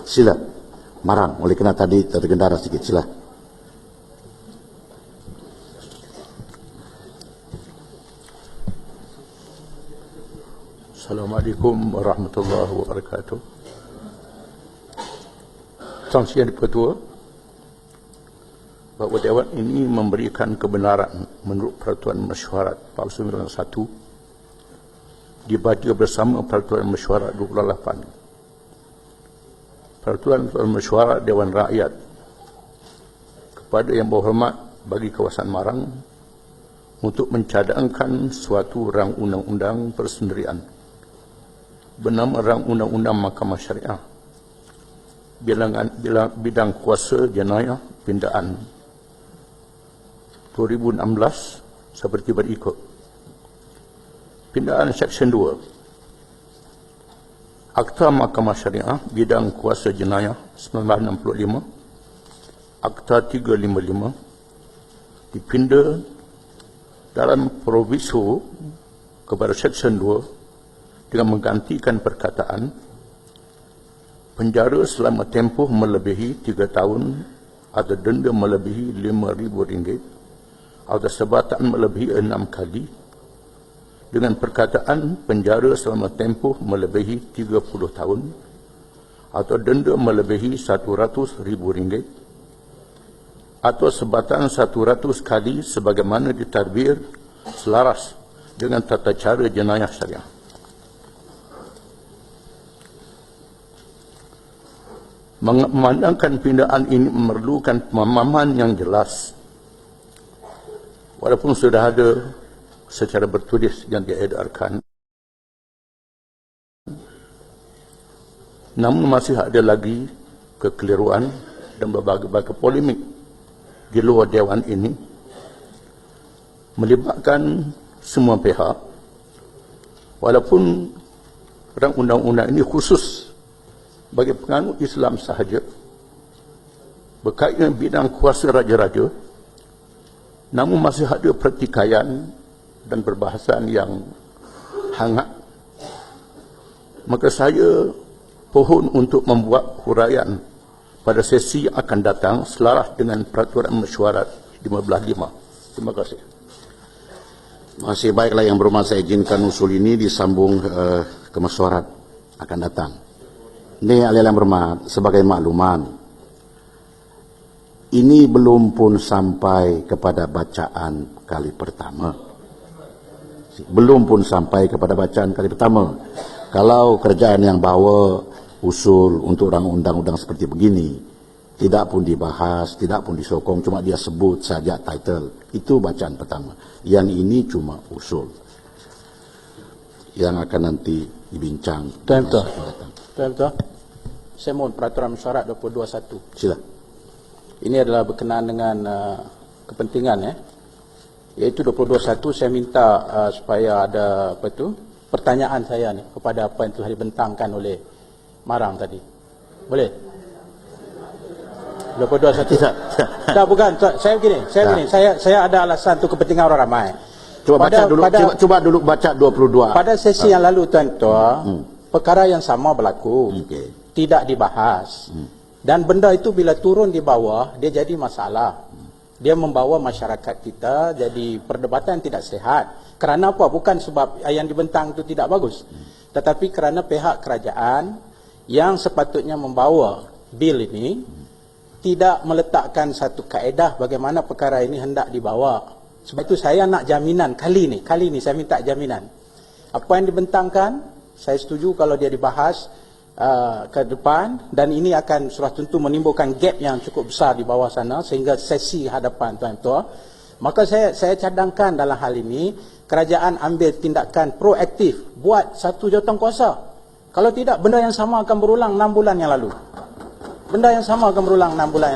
Sila. Marang, oleh kerana tadi tergendara sedikit. Sila. Assalamualaikum warahmatullahi wabarakatuh. Saksian Ketua, bahawa Dewan ini memberikan kebenaran menurut Peraturan Mesyuarat Palsu 91 dibaca bersama Peraturan Mesyuarat 28. Peraturan Mesyuarat Dewan Rakyat kepada Yang Berhormat bagi kawasan Marang untuk mencadangkan suatu rang undang-undang persendirian bernama Rang Undang-Undang Mahkamah Syariah bidang kuasa jenayah pindaan 2016 seperti berikut. Pindaan Seksyen 2 Akta Mahkamah Syariah bidang kuasa jenayah 1965, Akta 355 dipinda dalam proviso kepada Seksyen 2 dengan menggantikan perkataan penjara selama tempoh melebihi 3 tahun atau denda melebihi RM5,000 atau sebatan melebihi 6 kali dengan perkataan penjara selama tempoh melebihi 30 tahun atau denda melebihi RM100,000 atau sebatan 100 kali sebagaimana ditadbir selaras dengan tata cara jenayah syariah. Memandangkan pindaan ini memerlukan pemahaman yang jelas, walaupun sudah ada secara bertulis yang diedarkan, namun masih ada lagi kekeliruan dan berbagai-bagai polemik di luar Dewan ini melibatkan semua pihak, walaupun rang undang-undang ini khusus bagi penganut Islam sahaja berkaitan bidang kuasa raja-raja, namun masih ada pertikaian dan perbahasan yang hangat. Maka saya pohon untuk membuat huraian pada sesi yang akan datang selaras dengan Peraturan Mesyuarat 15.5. Terima kasih. Masih baiklah Yang Berhormat, saya izinkan usul ini disambung ke mesyuarat akan datang. Ini Yang Berhormat, sebagai makluman, ini belum pun sampai kepada bacaan kali pertama. Belum pun sampai kepada bacaan kali pertama. Kalau kerajaan yang bawa usul untuk rang undang-undang seperti begini tidak pun dibahas, tidak pun disokong, cuma dia sebut saja title, itu bacaan pertama. Yang ini cuma usul yang akan nanti dibincang. Tuan-tuan, saya mohon Peraturan Mesyuarat 22.1. Sila. Ini adalah berkenaan dengan kepentingan, iaitu 22.1. Saya minta supaya ada pertanyaan saya ni kepada apa yang telah dibentangkan oleh Marang tadi. Boleh? 22.1. Tak, bukan. Saya begini. Saya ada alasan untuk kepentingan orang ramai. Cuba dulu baca 22. Pada sesi yang lalu, tuan-tuan, perkara yang sama berlaku. Tidak dibahas. Dan benda itu bila turun di bawah, dia jadi masalah. Dia membawa masyarakat kita jadi perdebatan tidak sehat. Kerana apa? Bukan sebab yang dibentang itu tidak bagus, tetapi kerana pihak kerajaan yang sepatutnya membawa bil ini tidak meletakkan satu kaedah bagaimana perkara ini hendak dibawa. Sebab itu saya nak jaminan kali ini saya minta jaminan. Apa yang dibentangkan, saya setuju kalau dia dibahas ke depan, dan ini akan sudah tentu menimbulkan gap yang cukup besar di bawah sana sehingga sesi hadapan tuan-tuan. Maka saya cadangkan dalam hal ini kerajaan ambil tindakan proaktif, buat satu jawatankuasa. Kalau tidak, benda yang sama akan berulang 6 bulan yang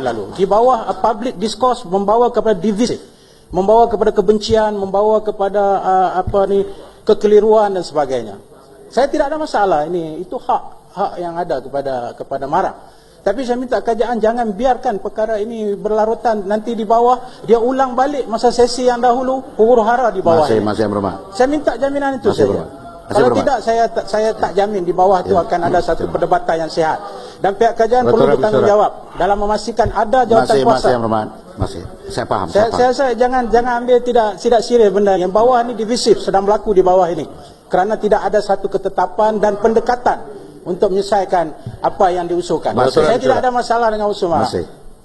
lalu. Di bawah public discourse membawa kepada divisi, membawa kepada kebencian, membawa kepada kekeliruan dan sebagainya. Saya tidak ada masalah, itu hak yang ada kepada Marang. Tapi saya minta kerajaan jangan biarkan perkara ini berlarutan, nanti di bawah dia ulang balik masa sesi yang dahulu, huru-hara di bawah. Masih berhormat. Saya minta jaminan itu saja. Kalau tidak, saya tak jamin di bawah itu akan ada satu perdebatan yang sihat. dan pihak kerajaan perlu bertanggungjawab dalam memastikan ada jawatan kuasa. Masih, Yang Berhormat. Masih. Saya paham. Saya jangan ambil tidak serius benda yang bawah ini divisif sedang berlaku di bawah ini. Kerana tidak ada satu ketetapan dan pendekatan untuk menyelesaikan apa yang diusulkan. Saya tidak ada masalah dengan usul mahal.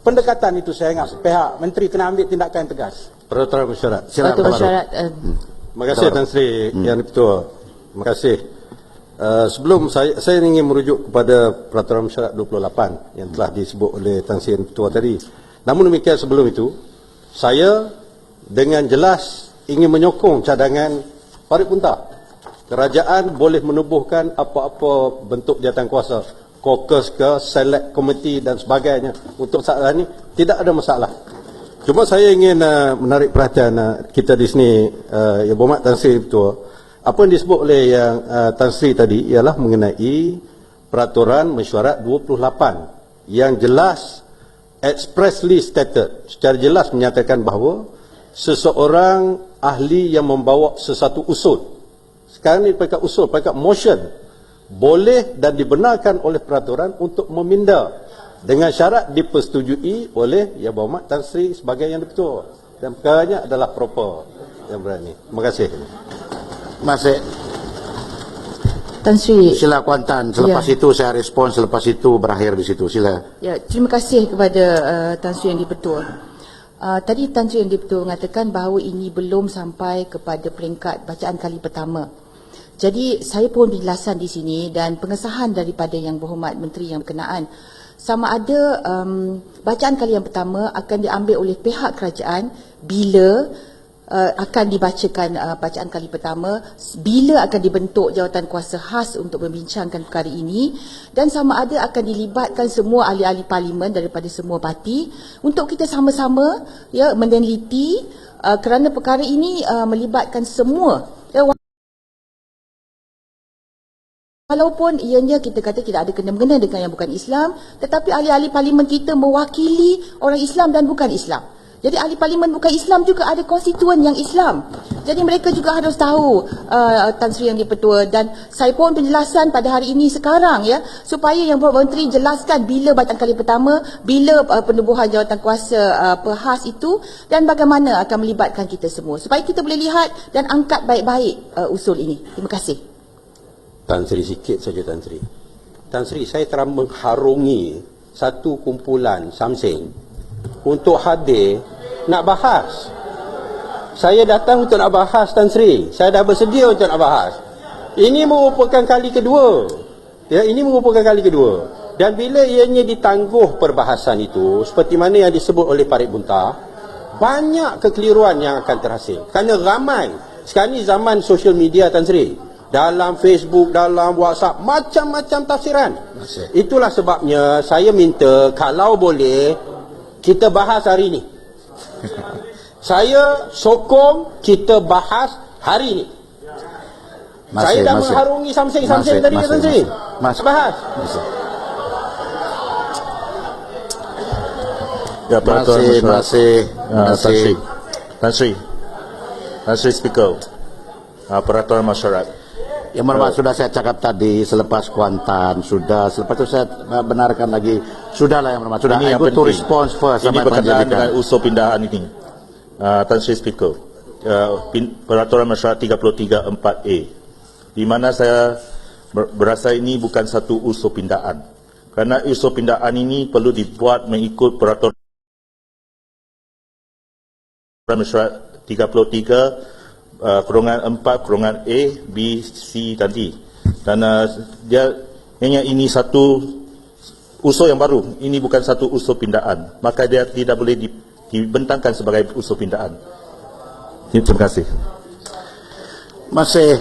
Pendekatan itu saya ingat pihak menteri kena ambil tindakan yang tegas. Peraturan Masyarakat. Silakan. Terima kasih Tan Sri Yang Di-Pertua. Terima kasih. Sebelum saya ingin merujuk kepada Peraturan Masyarakat 28 yang telah disebut oleh Tan Sri Yang Di-Pertua tadi. Namun demikian sebelum itu, saya dengan jelas ingin menyokong cadangan Farid Buntar. Kerajaan boleh menubuhkan apa-apa bentuk jawatan-kuasa, caucus ke, select committee dan sebagainya. Untuk saat ini tidak ada masalah. Cuma saya ingin menarik perhatian kita di sini, Yang Berhormat Tan Sri Yang. Apa yang disebut oleh yang Tan Sri tadi ialah mengenai Peraturan Mesyuarat 28 yang jelas expressly stated, secara jelas menyatakan bahawa seseorang ahli yang membawa sesuatu usul, sekarang ini peringkat usul, peringkat motion, boleh dan dibenarkan oleh peraturan untuk meminda dengan syarat dipersetujui oleh Yang Berhormat Tan Sri sebagai Yang Di-Pertua, dan perkaranya adalah proper yang berani. Terima kasih. Masih. Tan Sri. Sila Kuantan. Selepas itu saya respon, selepas itu berakhir di situ. Sila. Ya, terima kasih kepada Tan Sri Yang Di-Pertua. Tadi Tan Sri Yang Di-Pertua mengatakan bahawa ini belum sampai kepada peringkat bacaan kali pertama. Jadi saya pun penjelasan di sini dan pengesahan daripada Yang Berhormat Menteri yang berkenaan sama ada bacaan kali yang pertama akan diambil oleh pihak kerajaan bila akan dibacakan bacaan kali pertama, bila akan dibentuk jawatan kuasa khas untuk membincangkan perkara ini, dan sama ada akan dilibatkan semua ahli-ahli parlimen daripada semua parti untuk kita sama-sama ya meneliti kerana perkara ini melibatkan semua ya, walaupun ianya kita kata tidak ada kena-mengena dengan yang bukan Islam, tetapi ahli-ahli parlimen kita mewakili orang Islam dan bukan Islam. Jadi ahli parlimen bukan Islam juga ada konstituen yang Islam. Jadi mereka juga harus tahu Tan Sri Yang Di-Pertua, dan saya pun penjelasan pada hari ini sekarang ya supaya Yang Berhormat Menteri jelaskan bila bacaan kali pertama, bila penubuhan jawatan kuasa perhas itu dan bagaimana akan melibatkan kita semua supaya kita boleh lihat dan angkat baik-baik usul ini. Terima kasih. Tan Sri sikit saja Tan Sri. Tan Sri, saya telah mengharungi satu kumpulan Samseng untuk hadir nak bahas. Saya datang untuk nak bahas Tan Sri. Saya dah bersedia untuk nak bahas. Ini merupakan kali kedua. Ya, ini merupakan kali kedua. Dan bila ianya ditangguh perbahasan itu, seperti mana yang disebut oleh Farid Buntar, banyak kekeliruan yang akan terhasil. Kerana ramai. Sekarang ni zaman social media Tan Sri. Dalam Facebook, dalam WhatsApp, macam-macam tafsiran. Itulah sebabnya saya minta kalau boleh kita bahas hari ini. Saya sokong kita bahas hari ini. Saya dah mengharungi Samseng tadi Tan Sri. Bahas. Ya, Masih. Tan Sri Speaker. Peraturan Masyarakat. Yang Berhormat sudah saya cakap tadi selepas Kuantan, selepas itu saya benarkan lagi, sudahlah Yang Berhormat, sudah. Ini yang to penting. response first. Ini berkenaan dengan usul pindahan ini. Tan Sri Speaker, Peraturan Masyarakat 33(4)A, di mana saya berasa ini bukan satu usul pindahan. Kerana usul pindahan ini perlu dibuat mengikut Peraturan Masyarakat 33 kurungan 4 kurungan A, B, C tadi. Dan dia hanya ini satu usul yang baru. Ini bukan satu usul pindahan. Maka dia tidak boleh dibentangkan sebagai usul pindahan. Terima kasih. Masih.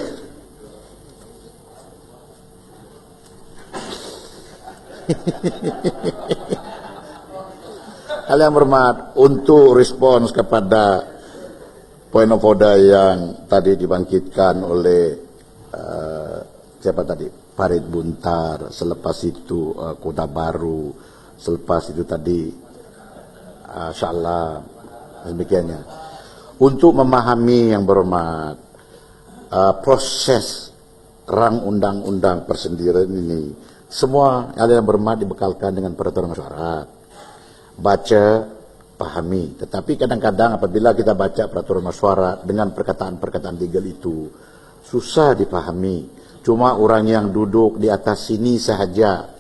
Yang Berhormat, untuk respons kepada point of order yang tadi dibangkitkan oleh siapa tadi, Farid Buntar, selepas itu Kota Baru, selepas itu tadi Sya'Allah, demikiannya. Untuk memahami Yang Berhormat proses rang undang-undang persendirian ini Semua yang berhormat dibekalkan dengan peraturan masyarakat. Baca, pahami. Tetapi kadang-kadang apabila kita baca peraturan masyarakat dengan perkataan-perkataan legal itu, susah dipahami. Cuma orang yang duduk di atas sini sahaja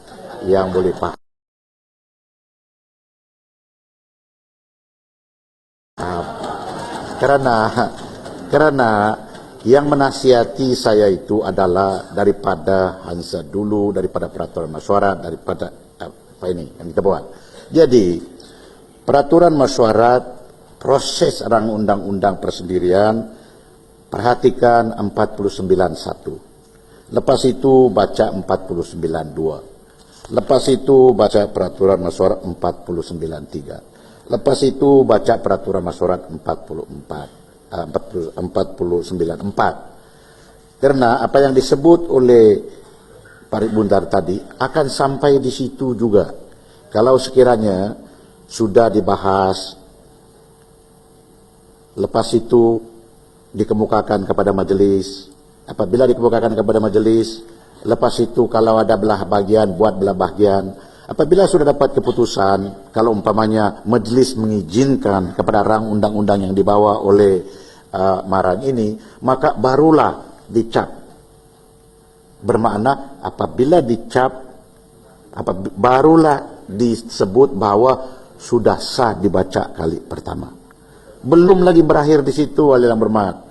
yang boleh paham. Karena yang menasihati saya itu adalah daripada Hansa dulu, daripada peraturan masyarakat, daripada apa ini yang kita buat. Jadi peraturan masyarakat, proses rang undang-undang persendirian, perhatikan 49.1. Lepas itu baca 49.2. Lepas itu baca peraturan masyarakat 49.3. Lepas itu baca peraturan masyarakat 49.4. Karena apa yang disebut oleh Pak Buntar tadi akan sampai di situ juga. Kalau sekiranya sudah dibahas, lepas itu dikemukakan kepada majelis. Apabila dikemukakan kepada majelis, lepas itu kalau ada belah bagian, buat belah bagian. Apabila sudah dapat keputusan, kalau umpamanya majelis mengizinkan kepada rang undang-undang yang dibawa oleh Marang ini, maka barulah dicap. Bermakna apabila dicap, barulah disebut bahwa sudah sah dibaca kali pertama. Belum lagi berakhir di situ, wali yang berhormat.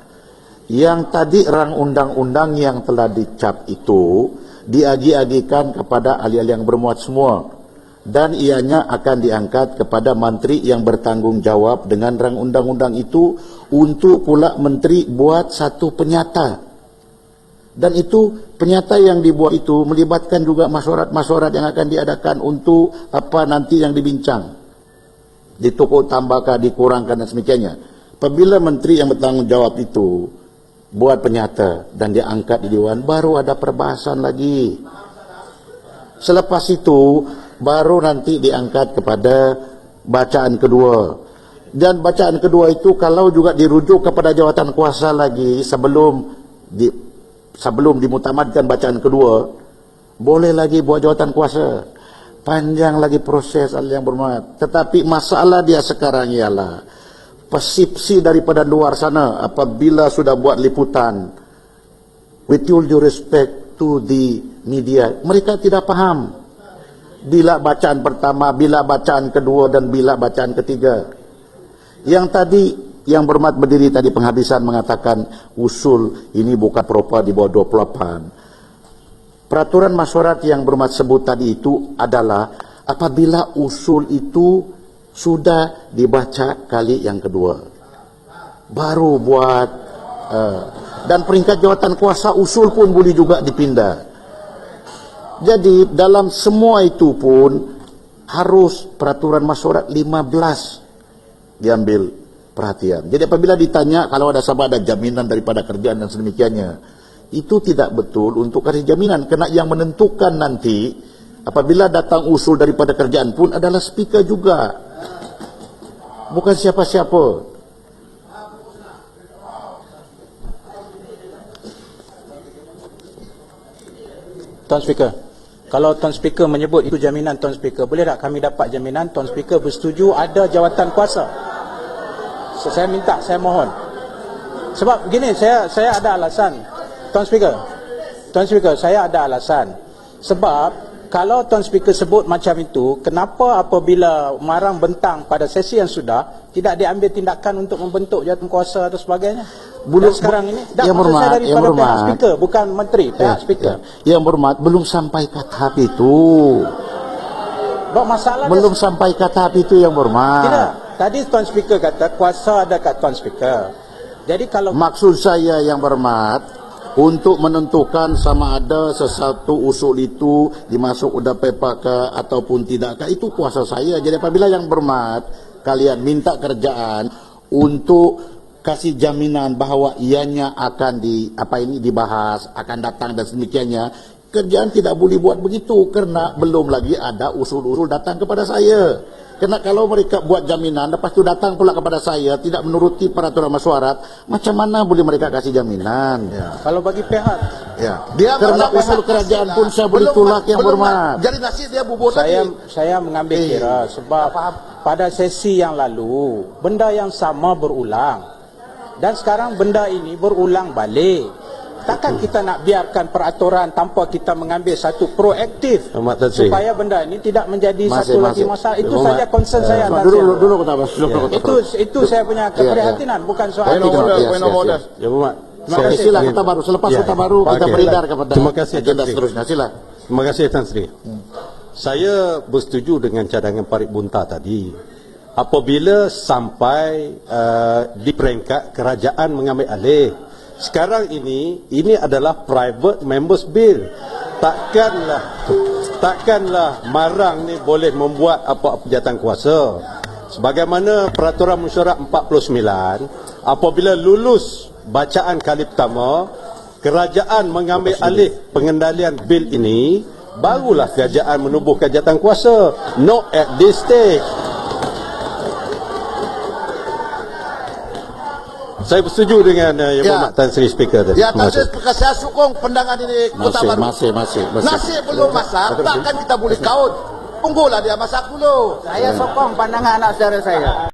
Yang tadi rang undang-undang yang telah dicap itu diagi-agikan kepada ahli-ahli yang bermuat semua, dan ianya akan diangkat kepada menteri yang bertanggung jawab dengan rang undang-undang itu, untuk pula menteri buat satu penyata. Dan itu penyata yang dibuat itu melibatkan juga masyarakat yang akan diadakan untuk apa nanti yang dibincang, ditokok tambahkah, dikurangkan dan semikanya. Apabila menteri yang bertanggung jawab itu buat penyata dan diangkat di Dewan, baru ada perbahasan lagi. Selepas itu baru nanti diangkat kepada bacaan kedua. Dan bacaan kedua itu kalau juga dirujuk kepada jawatan kuasa lagi sebelum dimutamadkan bacaan kedua, boleh lagi buat jawatan kuasa. Panjang lagi proses yang berhormat. Tetapi masalah dia sekarang ialah persepsi daripada luar sana apabila sudah buat liputan, with all due respect to the media, mereka tidak paham bila bacaan pertama, bila bacaan kedua dan bila bacaan ketiga. Yang tadi yang berhormat berdiri tadi penghabisan mengatakan usul ini bukan proper di bawah 28. Peraturan masyarakat yang berhormat sebut tadi itu adalah apabila usul itu sudah dibaca kali yang kedua, baru buat dan peringkat jawatan kuasa usul pun boleh juga dipindah. Jadi dalam semua itu pun harus peraturan masyarakat 15 diambil perhatian. Jadi apabila ditanya kalau ada sabah ada jaminan daripada kerjaan dan sedemikiannya, itu tidak betul untuk kasih jaminan, karena yang menentukan nanti apabila datang usul daripada kerjaan pun adalah speaker juga, bukan siapa-siapa. Tuan Speaker, kalau Tuan Speaker menyebut itu jaminan Tuan Speaker, boleh tak kami dapat jaminan Tuan Speaker bersetuju ada jawatan kuasa? Saya minta, saya mohon. Sebab gini, saya ada alasan. Tuan Speaker, saya ada alasan. Sebab kalau Tuan Speaker sebut macam itu, kenapa apabila Marang bentang pada sesi yang sudah tidak diambil tindakan untuk membentuk jawatan kuasa atau sebagainya? Dan sekarang ini yang maksud saya daripada yang pihak Speaker, bukan menteri, pihak Speaker. Yang berhormat belum sampai ke tahap itu. Masalah belum sampai ke tahap itu yang berhormat. Tidak. Tadi Tuan Speaker kata kuasa ada kat Tuan Speaker. Jadi kalau maksud saya yang berhormat, untuk menentukan sama ada sesuatu usul itu dimasuk udah PPK ataupun tidakkah, itu kuasa saya. Jadi apabila yang berhormat kalian minta kerjaan untuk kasih jaminan bahawa ianya akan dibahas, akan datang dan sedemikiannya, kerjaan tidak boleh buat begitu, kerana belum lagi ada usul-usul datang kepada saya. Kena kalau mereka buat jaminan, lepas itu datang pula kepada saya, tidak menuruti peraturan mesyuarat, macam mana boleh mereka kasih jaminan? Kalau bagi pihak, Ya. Dia karena usul kerajaan pun saya boleh tolak yang hormat. Jadi nasi dia bubur tadi. saya mengambil kira sebab pada sesi yang lalu benda yang sama berulang dan sekarang benda ini berulang balik. Takkan kita nak biarkan peraturan tanpa kita mengambil satu proaktif Ahmad Tan Sri. supaya benda ini tidak menjadi satu lagi masalah. Itu Ahmad, saja concern saya. Tan Sri. Dulu kata Mas. Itu saya punya keprihatinan, bukan soal Point of itu. order, point of order. Ya, Muhammad. Terima kasih. Sila kata baru, selepas kata baru kita Okey. beredar kepada Terima kasih, agenda Tan Sri. seterusnya. Sila. Terima kasih Tan Sri. Saya bersetuju dengan cadangan Parit Bunta tadi. Apabila sampai di peringkat kerajaan mengambil alih. Sekarang ini adalah private members bill. Takkanlah marang ni boleh membuat apa-apa jawatan kuasa. Sebagaimana peraturan mesyuarat 49, apabila lulus bacaan kali pertama, kerajaan mengambil alih pengendalian bil ini, barulah kerajaan menubuhkan jawatan kuasa. Not at this stage. Saya bersetuju dengan Yang Berhormat Tan Sri Speaker tadi. Ya, Terima tak kasih. saya sokong pandangan ini Kota Baru. Masih. Nasi belum masak, takkan kita boleh kaut. Tunggulah dia masak dulu. Saya sokong pandangan anak saudara saya.